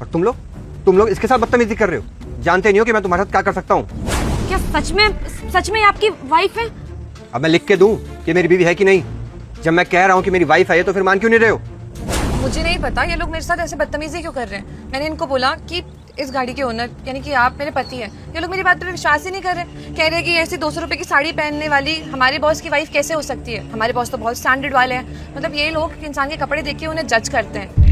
और तुम लोग इसके साथ बदतमीजी कर रहे हो, जानते नहीं हो कि मैं तुम्हारे साथ क्या कर सकता हूँ। क्या सच में आपकी वाइफ है? अब मैं लिख के दूं कि मेरी बीवी है कि नहीं? जब मैं कह रहा हूँ कि मेरी वाइफ है तो फिर मान क्यों नहीं रहे हो? मुझे नहीं पता ये लोग मेरे साथ ऐसे बदतमीजी क्यों कर रहे हैं। मैंने इनको बोला कि इस गाड़ी के ओनर यानी कि आप मेरे पति हैं। ये लोग मेरी बात पे विश्वास ही नहीं कर रहे। कह रहे हैं कि ऐसी 200 रुपए की साड़ी पहनने वाली हमारे बॉस की वाइफ कैसे हो सकती है। हमारे बॉस तो बहुत स्टैंडर्ड वाले हैं। मतलब ये लोग इंसान के कपड़े देख के उन्हें जज करते हैं।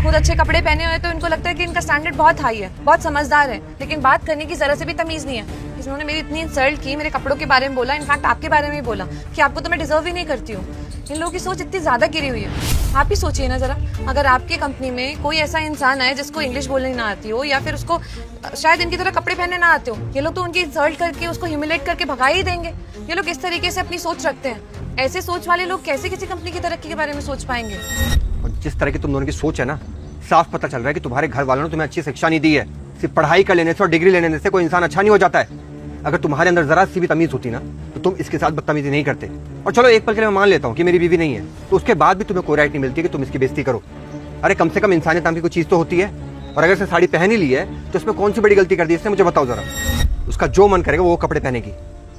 खुद अच्छे कपड़े पहने हुए तो इनको लगता है कि इनका स्टैंडर्ड बहुत हाई है, बहुत समझदार है, लेकिन बात करने की जरा से भी तमीज नहीं है। इन्होंने मेरी इतनी इंसल्ट की, मेरे कपड़ों के बारे में बोला, इनफैक्ट आपके बारे में भी बोला कि आपको तो मैं डिजर्व ही नहीं करती हूँ। इन लोगों की सोच इतनी ज्यादा गिरी हुई है। आप ही सोचिए ना जरा, अगर आपकी कंपनी में कोई ऐसा इंसान है जिसको इंग्लिश बोलने ना आती हो या फिर उसको शायद इनकी तरह कपड़े पहनने ना आते हो, ये लोग तो उनकी इंसल्ट करके उसको ह्यूमिलेट करके भगा ही देंगे। ये लोग इस तरीके से अपनी सोच रखते हैं। ऐसे सोच वाले लोग कैसे किसी कंपनी की तरक्की के बारे में सोच पाएंगे? और जिस तरह की तुम दोनों की सोच है ना, साफ पता चल रहा है कि तुम्हारे घर वालों ने तुम्हें अच्छी शिक्षा नहीं दी है। सिर्फ पढ़ाई कर लेने से और डिग्री लेने से कोई इंसान अच्छा नहीं हो जाता है। अगर तुम्हारे अंदर जरा सी भी तमीज होती ना तो तुम इसके साथ बदतमीजी नहीं करते। और चलो एक पल के लिए मैं मान लेता हूँ कि मेरी बीवी नहीं है, तो उसके बाद भी तुम्हें कोई राइट नहीं मिलती कि तुम इसकी बेइज्जती करो। अरे कम से कम इंसानियत नाम की कोई चीज तो होती है। और अगर इसने साड़ी पहन ही ली है तो इसमें कौन सी बड़ी गलती कर दी इसने, मुझे बताओ जरा। उसका जो मन करेगा वो कपड़े पहनेगी।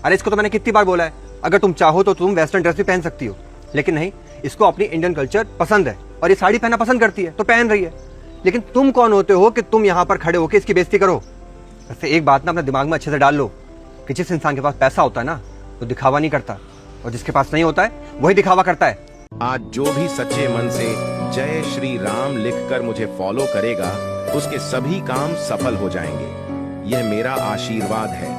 अरे इसको तो मैंने कितनी बार बोला है, अगर तुम चाहो तो तुम वेस्टर्न ड्रेस भी पहन सकती हो, लेकिन नहीं, इसको अपनी इंडियन कल्चर पसंद है और ये साड़ी पहनना पसंद करती है तो पहन रही है। लेकिन तुम कौन होते हो कि तुम यहाँ पर खड़े होकर इसकी बेइज्जती करो? वैसे एक बात ना अपने दिमाग में अच्छे से डाल लो कि जिस इंसान के पास पैसा होता है ना वो दिखावा नहीं करता, और जिसके पास नहीं होता है वही दिखावा करता है। आज जो भी सच्चे मन से जय श्री राम लिखकर मुझे फॉलो करेगा उसके सभी काम सफल हो जाएंगे। यह मेरा आशीर्वाद है,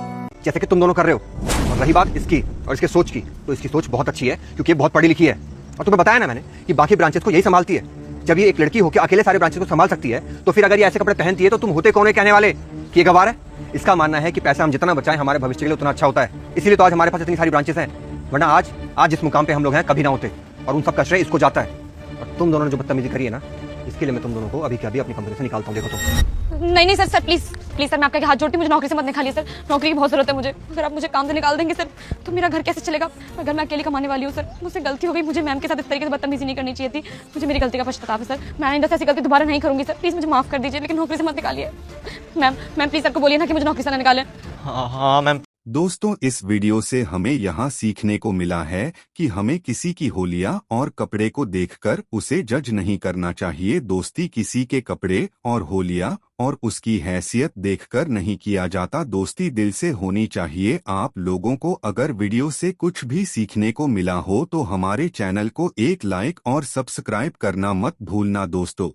जैसे कि तुम दोनों कर रहे हो। और रही बात इसकी और इसकी सोच की, तो इसकी सोच बहुत अच्छी है क्योंकि ये बहुत पढ़ी लिखी है। और तुम्हें बताया ना मैंने कि बाकी ब्रांचेस को यही संभालती है। जब ये एक लड़की होकर अकेले सारे ब्रांचेस को संभाल सकती है तो फिर अगर ये ऐसे कपड़े पहनती है तो तुम होते कौन है कहने वाले कि ये गवार है? इसका मानना है कि पैसा हम जितना बचाएं हमारे भविष्य के लिए उतना अच्छा होता है। इसीलिए तो आज हमारे पास इतनी सारी ब्रांचेस हैं, वरना आज जिस मुकाम पे हम लोग हैं कभी ना होते। और उन सब का श्रेय इसको जाता है। और तुम दोनों ने जो बदतमीजी करी है ना, इसके लिए मैं तुम दोनों को अभी के अभी अपनी कंपनी से निकालता हूँ। देखो तो नहीं सर प्लीज सर, मैं आपके हाथ जोड़ती हूँ, मुझे नौकरी से मत निकालिए सर। नौकरी की बहुत जरूरत है मुझे। अगर आप मुझे काम से निकाल देंगे सर तो मेरा घर कैसे चलेगा? अगर मैं अकेली कमाने वाली हूँ सर, मुझसे गलती हो गई। मुझे मैम के साथ इस तरीके से बदतमीजी नहीं करनी चाहिए थी। मुझे मेरी गलती का पछतावा है सर। मैं आइंदा से ऐसी गलती दोबारा नहीं करूंगी सर। प्लीज मुझे माफ कर दीजिए, लेकिन नौकरी से मत निकालिए। मैम प्लीज सबको बोलिए ना कि मुझे नौकरी से ना निकालें। हाँ मैम। दोस्तों, इस वीडियो से हमें यहाँ सीखने को मिला है कि हमें किसी की होलिया और कपड़े को देखकर उसे जज नहीं करना चाहिए। दोस्ती किसी के कपड़े और होलिया और उसकी हैसियत देखकर नहीं किया जाता। दोस्ती दिल से होनी चाहिए। आप लोगों को अगर वीडियो से कुछ भी सीखने को मिला हो तो हमारे चैनल को एक लाइक और सब्सक्राइब करना मत भूलना दोस्तों।